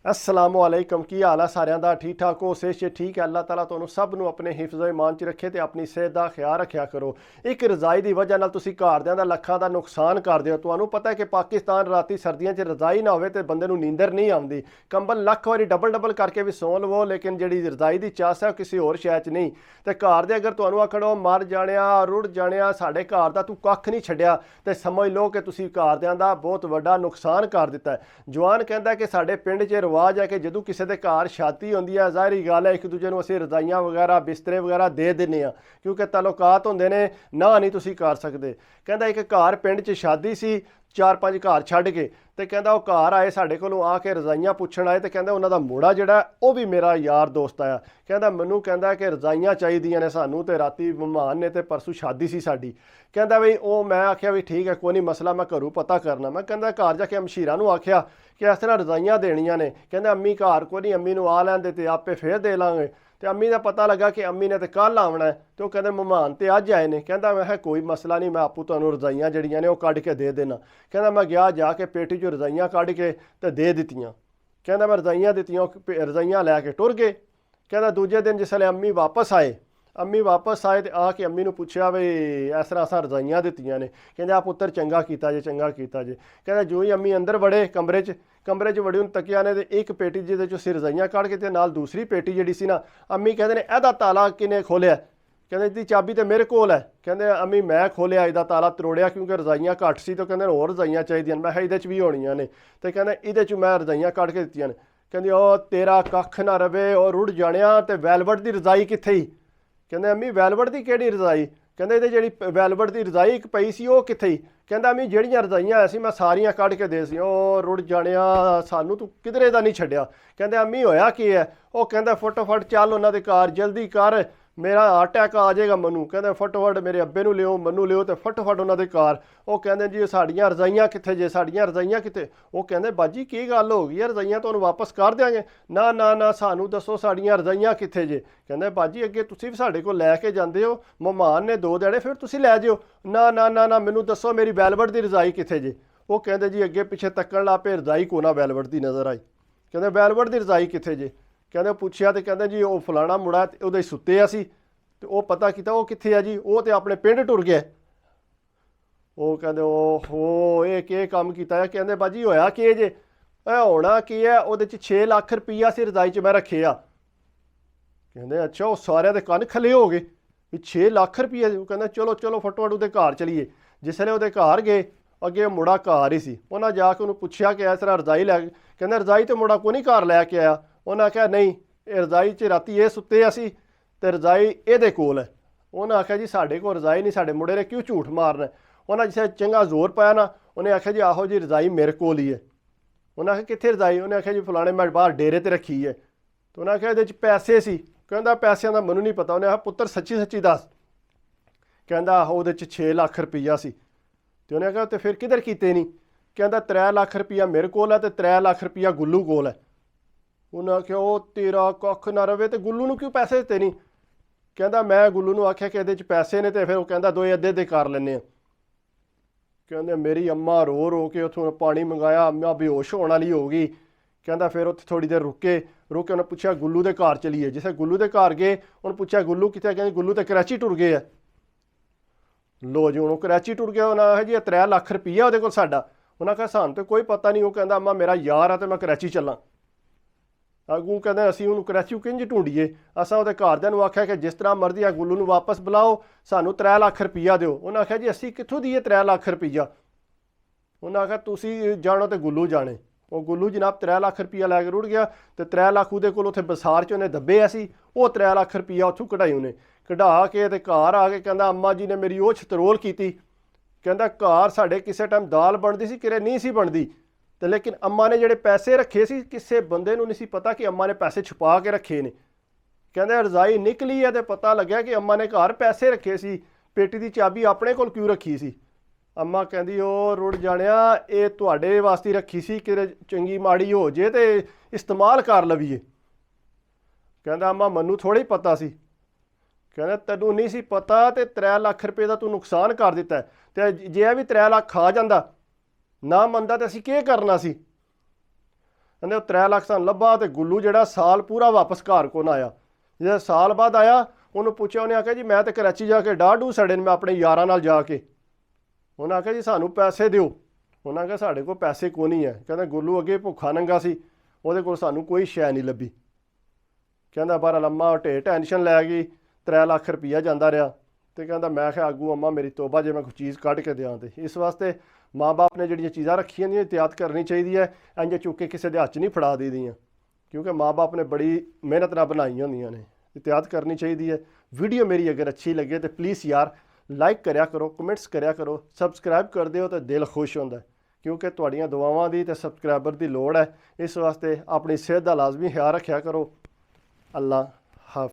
असलामुअलैकुम की हाल है सारिਆਂ ਦਾ ठीक ठाक हो सेहत ठीक है। अल्लाह ताला ਤੁਹਾਨੂੰ ਸਭ ਨੂੰ ਆਪਣੇ ਹਿਫਜ਼ ਇਮਾਨ 'ਚ ਰੱਖੇ ਤੇ ਆਪਣੀ ਸਿਹਤ ਦਾ ਖਿਆਲ ਰੱਖਿਆ ਕਰੋ। ਇੱਕ ਰਜ਼ਾਈ ਦੀ ਵਜ੍ਹਾ ਨਾਲ ਤੁਸੀਂ ਘਰਦਿਆਂ ਦਾ ਲੱਖਾਂ ਦਾ ਨੁਕਸਾਨ ਕਰਦੇ ਹੋ। ਤੁਹਾਨੂੰ ਪਤਾ ਹੈ ਕਿ ਪਾਕਿਸਤਾਨ ਰਾਤੀ ਸਰਦੀਆਂ 'ਚ ਰਜ਼ਾਈ ਨਾ ਹੋਵੇ ਤੇ ਬੰਦੇ ਨੂੰ ਨੀਂਦਰ ਨਹੀਂ ਆਉਂਦੀ। ਕੰਬਲ ਲੱਖ ਵਾਰੀ ਡਬਲ ਕਰਕੇ ਵੀ ਸੌਂ ਲਵੋ ਲੇਕਿਨ ਜਿਹੜੀ ਰਜ਼ਾਈ ਦੀ ਚਾਸ ਹੈ ਕਿਸੇ ਹੋਰ ਸ਼ੈ 'ਚ ਨਹੀਂ। ਤੇ ਘਰ ਦੇ ਅਗਰ ਤੁਹਾਨੂੰ ਆਖੜੋ ਮਰ ਜਾਣਿਆ ਰੁੜ ਜਾਣਿਆ ਸਾਡੇ ਘਰ ਦਾ ਤੂੰ ਕੱਖ ਨਹੀਂ ਛੱਡਿਆ ਤੇ ਸਮਝ ਲਓ ਕਿ ਤੁਸੀਂ ਘਰਦਿਆਂ ਦਾ ਬਹੁਤ ਵੱਡਾ ਨੁਕਸਾਨ ਕਰ ਦਿੱਤਾ ਹੈ। ਜਵਾਨ ਕਹਿੰਦਾ ਕਿ ਸਾਡੇ ਪਿੰਡ 'ਚ रिवाज है कि जो किसी के घर शादी होंगी है ज़ाहरी गल है एक दूजे को असीं रजाइयां वगैरह बिस्तरे वगैरह दे देने क्योंकि ताल्लुकात होंदे ने ना नहीं तुसीं कर सकते। कहता एक घर पिंड 'च शादी सी 4-5 घर छड्ड के तो कहता वो घर आए साढ़े कोलों आके रजाइयां पुछण आए तो कहता उन्हों का मुड़ा जिहड़ा वो भी मेरा यार दोस्त आया। कहता मैनू कहता कि रजाइयां चाहिए ने सानू तो राती मेहमान ने तो परसों शादी सी साडी। कहता बई वो मैं आख्या भी ठीक है कोई नहीं मसला मैं घरों पता करना। मैं कहता घर जाके मशीरां नूं आख्या कि इस तरह रजाइयां देनियां ने। कहते अम्मी घर को नहीं अम्मी नूं आ लैंदे ते आपे फिर दे लांगे। तो अम्मी का पता लगा कि अम्मी ने तो कल आना है तो कहते मेहमान तो अज आए ने। कहता मैं कोई मसला नहीं मैं आपू तुहानूं रजाइयां जड़ियां ने वो कढ़ के दे देना। कहता मैं गया जाके पेटी चों रजाइयां कढ़ के तो दे दित्तियां। कहता मैं रजाइयां दित्तियां रजाइयां लैके टुर गए। कहता दूजे दिन जिसले अम्मी वापस आए तो आके अम्मी नूं पुछया भी इस तरह असां रजाइयां दित्तियां ने। कहते आप पुत्तर चंगा कीता जे चंगा कीता जे। कहता जो ही अम्मी अंदर वड़े कमरे च वड़े उन तकिया ने एक पेटी जिहदे चों असीं रजाइयां कढ़ के ते नाल दूसरी पेटी जिहड़ी सी ना अम्मी कहते ने इहदा ताला किने खोलिया। कहते इसदी चाबी तो मेरे कोल है। कहते अम्मी मैं खोलिया इसदा ताला तरोड़िया क्योंकि रजाइयां घट सी तो कहते होर रजाइयां चाहिए मैं इहदे च भी होणियां ने तो कहते इहदे च मैं रजाइयां कढ़ के दित्तियां ने। कहंदी ओ तेरा कख ना रवे और रुड़ जाणिया ते वैलवट दी रजाई कित्थे ही। कहते अम्मी वैलवट की किहड़ी रजाई। कहते ये जी वैलवट की रजाई एक पई सी वो कित्थे ही। कहता अम्मी जड़ियाँ रजाइयां सी मैं सारियां कढ़ के दे सी ओ रुड़ जाणिया सानू तू किधरे दा नहीं छड्डिया। कहते अम्मी होया की है वो कहता फटोफट चल उन्हां दे घर जल्दी कर मेरा अटैक आ जाएगा मनु। कहते फटोफट मेरे अब्बे नूं लिओ मनु लिओ तो फटोफट उन्हां दे घर। वो कहते जी साड़ियां रजाइयां कित्थे जे साड़ियां रजाइयां कित्थे। वो कहते बाजी की गल हो गई है रजाइयां तुहानूं वापस कर देंगे। ना ना ना सानू दसो साड़ियां रजाइयां कित्थे जे। कहते बाजी अगे तुसीं भी साडे कोल लैके जांदे हो मेहमान ने 2 ध्याड़े फिर तुसीं लै जिओ। ना ना ना ना मैनू दसो मेरी वैलवट की रजाई कित्थे जे। वो कहते जी अगे पिछे तक्कण ला पे रजाई को ना वैलवट की नज़र आई। कहते वैलवट की रजाई कित्थे जे। कहते पुछया तो कहते जी वो फलाना मुड़ा उहदे सुत्ते असी तो वह पता किया वो कित्थे है जी वो तो अपने पिंड टुर गया। वो कहते ओहो ये के काम किया। कहते बाजी होया कि जे होना की है वो 6 लाख रुपया सी रजाई च मैं रखे आ। कहते अच्छा वो सारे दे कन्न खले हो गए भी 6 लाख रुपया। कहते चलो चलो फटोफट उहदे घर चलीए। जिसले उहदे घर गए अगे मुड़ा घर ही सी। उन्हें जाके उन्होंने पुछया कि इस तरह रजाई लै कहते रजाई तो मुड़ा को नहीं घर लैके आया। उन्हें आख्या नहीं रजाई च राती ये सुते असी तो रजाई ये कोल है। उन्हें आख्या जी साढ़े को रजाई नहीं साढ़े मुंडे ने क्यों झूठ मारना। उन्हें जिसे चंगा जोर पाया ना उन्हें आख्या जी आहो जी रजाई मेरे कोल ही है। उन्हें आख्या कित्थे रजाई। उन्हें आख्या जी फलाने मैं बाहर डेरे ते रखी है। तो उन्हें आख्या ये पैसे सी। कहता पैसों का मैनू नहीं पता। उन्हें आख्या पुत्र सच्ची सच्ची दस। कहता आहो वो 6 लाख रुपया सी। तो उन्हें आख्या तो फिर किधर कीते नहीं। कहता 3 लाख रुपया मेरे कोल है तो 3 लाख रुपया गुल्लू कोल है। उन्हें आख्या वो तेरा कख ना रवे तो गुल्लू नूं क्यों पैसे दिते नहीं। कहता मैं गुल्लू नूं आख्या कि इहदे च पैसे ने तो फिर वो कहता 2 अद्धे अद्धे कर लैने। कहते मेरी अम्मा रो रो के उतों पानी मंगाया अम्मा बेहोश होने वाली हो गई। कहता फिर उत्थे थोड़ी देर रुके उन्हें पूछा गुल्लू के घर चलीए। जिसे गुल्लू के घर गए उन्हें पूछा गुल्लू कितने। कहते गुल्लू तो कराची टुर गए है। लो जी हूँ कराची टुर गया। उन्हें आख्या जी 3 लाख रुपया वो कोल साडा। उन्हें आख्या सानूं तो कोई पता नहीं। वो कहता अम्मा मेरा यार है तो मैं कराची चलां। अगू कहते असीं उन्होंने कराची किंज ढूंढीए। असां उहदे घरदिआं नूं आख्या कि जिस तरह मर्जी आ गुल्लू नूं वापस बुलाओ सानूं 3 लाख रुपया दिओ। उन्हें आख्या जी असीं कित्थों दईए 3 लाख रुपया। उन्हें आख्या तुसीं जाणो तो गुल्लू जाने। वो गुल्लू जनाब 3 लाख रुपया लैके रुड़ गया तो 3 लाख उहदे कोल उत्थे बसार च उन्हें दब्बे सी। वो 3 लाख रुपया उत्थों कढाई उन्हें कढा के ते घर आ के कहता अम्मा जी ने मेरी वो छतरोल की। कहता घर साढ़े किसी टाइम दाल बनती सी किरे नहीं सी बनती तो लेकिन अम्मा ने जिहड़े पैसे रखे सी किसी बंदे नूं नहीं सी पता कि अम्मा ने पैसे छुपा के रखे ने। कहते रजाई निकली है तो पता लग्या कि अम्मा ने घर पैसे रखे सी पेटी की चाबी अपने कोल क्यों रखी सी। अम्मा कहती ओ रुड़ जाणिया ये तुहाडे वास्ते रखी सी कि चंगी माड़ी हो जे तो इस्तेमाल कर लवीए। कहता अम्मा मैनू थोड़ी पता सी। कहते तैनू नहीं सी पता तो 3 लाख रुपये का तू नुकसान कर दिता है। तो जे भी 3 लाख खा जाता ना मनता तो असीं की करना सी। ਕਹਿੰਦੇ ਉਹ 3 ਲੱਖ ਸਾਨੂੰ ਲੱਭਾ ਤੇ ਗੁੱਲੂ ਜਿਹੜਾ ਸਾਲ ਪੂਰਾ ਵਾਪਸ ਘਰ ਕੋਲ ਨਾ ਆਇਆ। ਜਿਹੜਾ ਸਾਲ ਬਾਅਦ ਆਇਆ ਉਹਨੂੰ ਪੁੱਛਿਆ, ਉਹਨੇ ਆਖਿਆ ਜੀ ਮੈਂ ਤੇ ਕਰਾਚੀ ਜਾ ਕੇ ਡਾਢੂ ਸੜੇ ਨੇ, ਮੈਂ ਆਪਣੇ ਯਾਰਾਂ ਨਾਲ ਜਾ ਕੇ। ਉਹਨੇ ਆਖਿਆ ਜੀ ਸਾਨੂੰ ਪੈਸੇ ਦਿਓ। ਉਹਨਾਂ ਆਖਿਆ ਸਾਡੇ ਕੋਲ ਪੈਸੇ ਕੋਈ ਨਹੀਂ ਹੈ। ਕਹਿੰਦਾ ਗੁੱਲੂ ਅੱਗੇ ਭੁੱਖਾ ਨੰਗਾ ਸੀ, ਉਹਦੇ ਕੋਲ ਸਾਨੂੰ ਕੋਈ ਸ਼ੈ ਨਹੀਂ ਲੱਭੀ। ਕਹਿੰਦਾ ਬਾਹਰ ਲੰਮਾ ਟੈਨਸ਼ਨ ਲੈ ਗਈ, 3 ਲੱਖ ਰੁਪਈਆ ਜਾਂਦਾ ਰਿਹਾ। ਤੇ ਕਹਿੰਦਾ ਮੈਂ ਕਿਹਾ ਆਗੂ ਅੰਮਾ ਮੇਰੀ ਤੋਬਾ ਜੇ ਮੈਂ ਕੋਈ ਚੀਜ਼ ਕੱਢ ਕੇ ਦਿਆਂ। ਤੇ ਇਸ ਵਾਸਤੇ ਮਾਂ ਬਾਪ ਨੇ ਜਿਹੜੀਆਂ ਚੀਜ਼ਾਂ ਰੱਖੀਆਂ ਦੀਆਂ ਇhtiyat ਕਰਨੀ ਚਾਹੀਦੀ ਹੈ। ਇੰਝ ਚੁੱਕ ਕੇ ਕਿਸੇ ਦੇ ਹੱਥ 'ਚ ਨਹੀਂ ਫੜਾ ਦੇਦੀਆਂ, ਕਿਉਂਕਿ ਮਾਂ ਬਾਪ ਨੇ ਬੜੀ ਮਿਹਨਤ ਨਾਲ ਬਣਾਈਆਂ ਹੁੰਦੀਆਂ ਨੇ। ਇhtiyat ਕਰਨੀ ਚਾਹੀਦੀ ਹੈ। ਵੀਡੀਓ ਮੇਰੀ ਅਗਰ ਅੱਛੀ ਲੱਗੇ ਤਾਂ ਪਲੀਜ਼ ਯਾਰ ਲਾਈਕ ਕਰਿਆ ਕਰੋ, ਕਮੈਂਟਸ ਕਰਿਆ ਕਰੋ, ਸਬਸਕ੍ਰਾਈਬ ਕਰ ਦਿਓ ਤਾਂ ਦਿਲ ਖੁਸ਼ ਹੁੰਦਾ, ਕਿਉਂਕਿ ਤੁਹਾਡੀਆਂ ਦੁਆਵਾਂ ਦੀ ਅਤੇ ਸਬਸਕ੍ਰਾਈਬਰ ਦੀ ਲੋੜ ਹੈ। ਇਸ ਵਾਸਤੇ ਆਪਣੀ ਸਿਹਤ ਦਾ ਲਾਜ਼ਮੀ ਖਿਆਲ ਰੱਖਿਆ ਕਰੋ। ਅੱਲਾ